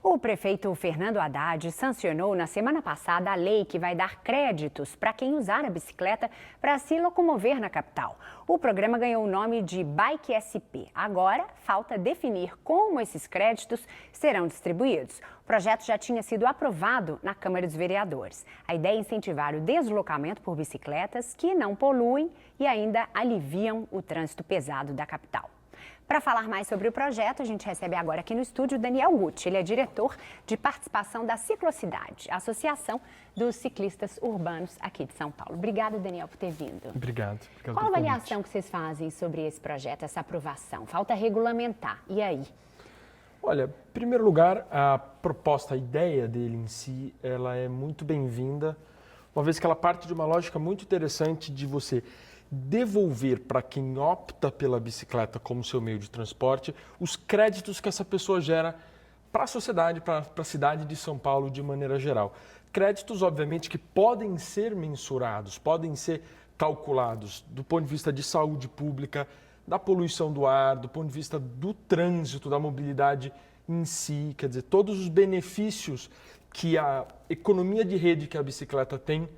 O prefeito Fernando Haddad sancionou na semana passada a lei que vai dar créditos para quem usar a bicicleta para se locomover na capital. O programa ganhou o nome de Bike SP. Agora, falta definir como esses créditos serão distribuídos. O projeto já tinha sido aprovado na Câmara dos Vereadores. A ideia é incentivar o deslocamento por bicicletas que não poluem e ainda aliviam o trânsito pesado da capital. Para falar mais sobre o projeto, a gente recebe agora aqui no estúdio Daniel Gucci. Ele é diretor de participação da Ciclocidade, Associação dos Ciclistas Urbanos aqui de São Paulo. Obrigada, Daniel, por ter vindo. Obrigado. Qual a avaliação que vocês fazem sobre esse projeto, essa aprovação? Falta regulamentar. E aí? Olha, em primeiro lugar, a proposta, a ideia dele em si, ela é muito bem-vinda, uma vez que ela parte de uma lógica muito interessante de você devolver para quem opta pela bicicleta como seu meio de transporte os créditos que essa pessoa gera para a sociedade, para a cidade de São Paulo de maneira geral. Créditos, obviamente, que podem ser mensurados, podem ser calculados do ponto de vista de saúde pública, da poluição do ar, do ponto de vista do trânsito, da mobilidade em si, quer dizer, todos os benefícios que a economia de rede que a bicicleta tem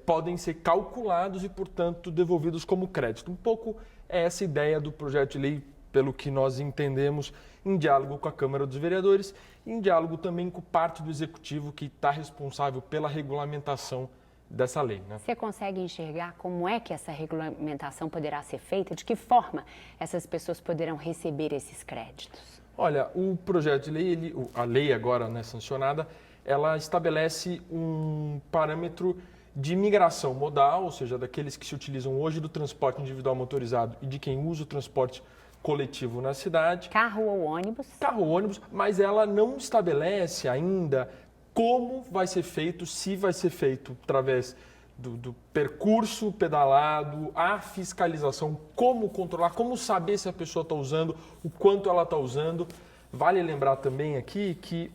podem ser calculados e, portanto, devolvidos como crédito. Um pouco é essa ideia do projeto de lei, pelo que nós entendemos, em diálogo com a Câmara dos Vereadores, em diálogo também com parte do Executivo que está responsável pela regulamentação dessa lei, né? Você consegue enxergar como é que essa regulamentação poderá ser feita? De que forma essas pessoas poderão receber esses créditos? Olha, o projeto de lei, a lei agora, né, sancionada, ela estabelece um parâmetro de migração modal, ou seja, daqueles que se utilizam hoje do transporte individual motorizado e de quem usa o transporte coletivo na cidade. Carro ou ônibus? Carro ou ônibus, mas ela não estabelece ainda como vai ser feito, se vai ser feito através do percurso pedalado, a fiscalização, como controlar, como saber se a pessoa está usando, o quanto ela está usando. Vale lembrar também aqui que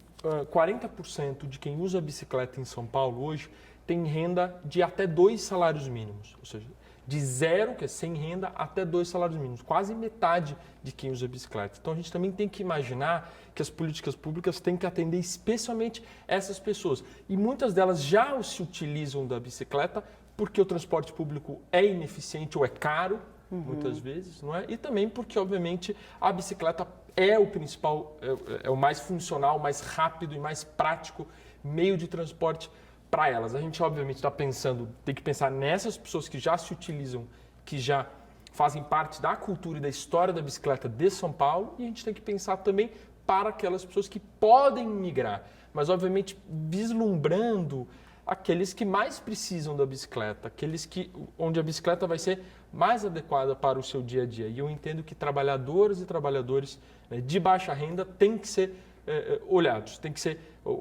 40% de quem usa a bicicleta em São Paulo hoje tem renda de até 2 salários mínimos, ou seja, de zero, que é sem renda, até 2 salários mínimos, quase metade de quem usa a bicicleta. Então a gente também tem que imaginar que as políticas públicas têm que atender especialmente essas pessoas. E muitas delas já se utilizam da bicicleta porque o transporte público é ineficiente ou é caro, muitas vezes, não é? E também porque, obviamente, a bicicleta é o principal, é o mais funcional, mais rápido e mais prático meio de transporte para elas. A gente, obviamente, está pensando, tem que pensar nessas pessoas que já se utilizam, que já fazem parte da cultura e da história da bicicleta de São Paulo, e a gente tem que pensar também para aquelas pessoas que podem migrar, mas, obviamente, vislumbrando aqueles que mais precisam da bicicleta, onde a bicicleta vai ser mais adequada para o seu dia a dia. E eu entendo que trabalhadoras e trabalhadores, né, de baixa renda têm que ser olhados,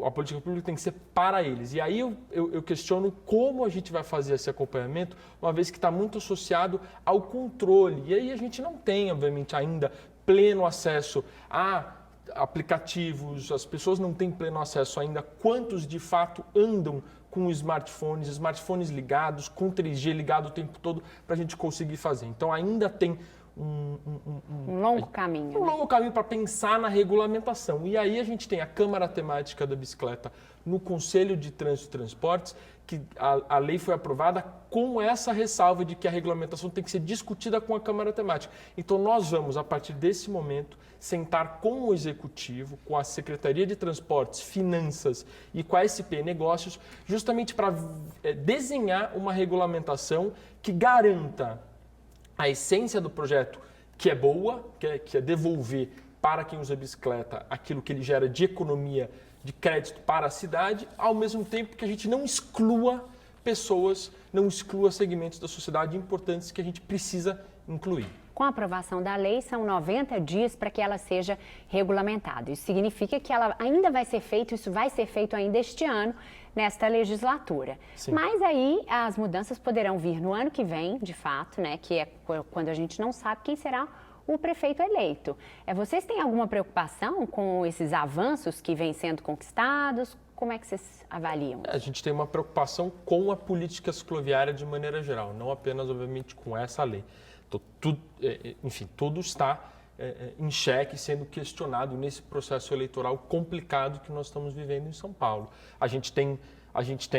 a política pública tem que ser para eles. E aí eu questiono como a gente vai fazer esse acompanhamento, uma vez que está muito associado ao controle. E aí a gente não tem, obviamente, ainda pleno acesso a aplicativos, as pessoas não têm pleno acesso ainda a quantos de fato andam com smartphones ligados, com 3G ligado o tempo todo para a gente conseguir fazer. Então ainda tem um longo caminho. Um longo caminho para pensar na regulamentação. E aí a gente tem a Câmara Temática da Bicicleta no Conselho de Trânsito e Transportes, que a lei foi aprovada com essa ressalva de que a regulamentação tem que ser discutida com a Câmara Temática. Então nós vamos, a partir desse momento, sentar com o Executivo, com a Secretaria de Transportes, Finanças e com a SP Negócios, justamente para desenhar uma regulamentação que garanta a essência do projeto, que é boa, que é devolver para quem usa a bicicleta aquilo que ele gera de economia, de crédito para a cidade, ao mesmo tempo que a gente não exclua pessoas, não exclua segmentos da sociedade importantes que a gente precisa incluir. Com a aprovação da lei, são 90 dias para que ela seja regulamentada. Isso significa que ela ainda vai ser feito, isso vai ser feito ainda este ano, nesta legislatura. Sim. Mas aí as mudanças poderão vir no ano que vem, de fato, né? Que é quando a gente não sabe quem será o prefeito eleito. Vocês têm alguma preocupação com esses avanços que vêm sendo conquistados? Como é que vocês avaliam? A gente tem uma preocupação com a política cicloviária de maneira geral, não apenas, obviamente, com essa lei. Então, tudo está em xeque, sendo questionado nesse processo eleitoral complicado que nós estamos vivendo em São Paulo. A gente tem,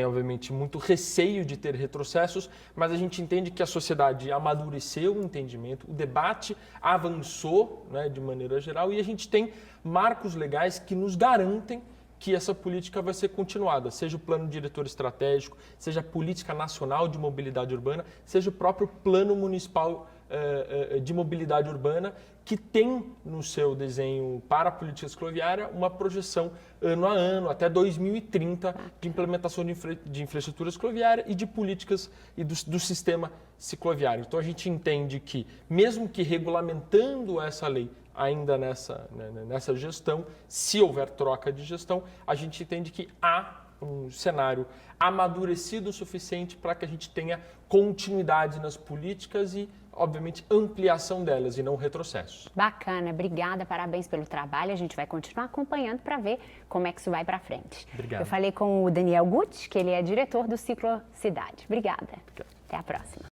obviamente, muito receio de ter retrocessos, mas a gente entende que a sociedade amadureceu o entendimento, o debate avançou, né, de maneira geral, e a gente tem marcos legais que nos garantem que essa política vai ser continuada, seja o plano diretor estratégico, seja a política nacional de mobilidade urbana, seja o próprio plano municipal de mobilidade urbana, que tem no seu desenho para a política cicloviária uma projeção ano a ano, até 2030, de implementação de infraestrutura cicloviária e de políticas e do sistema cicloviário. Então a gente entende que, mesmo que regulamentando essa lei ainda nessa gestão, se houver troca de gestão, a gente entende que há um cenário amadurecido o suficiente para que a gente tenha continuidade nas políticas e, obviamente, ampliação delas e não retrocessos. Bacana, obrigada, parabéns pelo trabalho. A gente vai continuar acompanhando para ver como é que isso vai para frente. Obrigado. Eu falei com o Daniel Gucci, que ele é diretor do Ciclo Cidade. Obrigada. Obrigado. Até a próxima.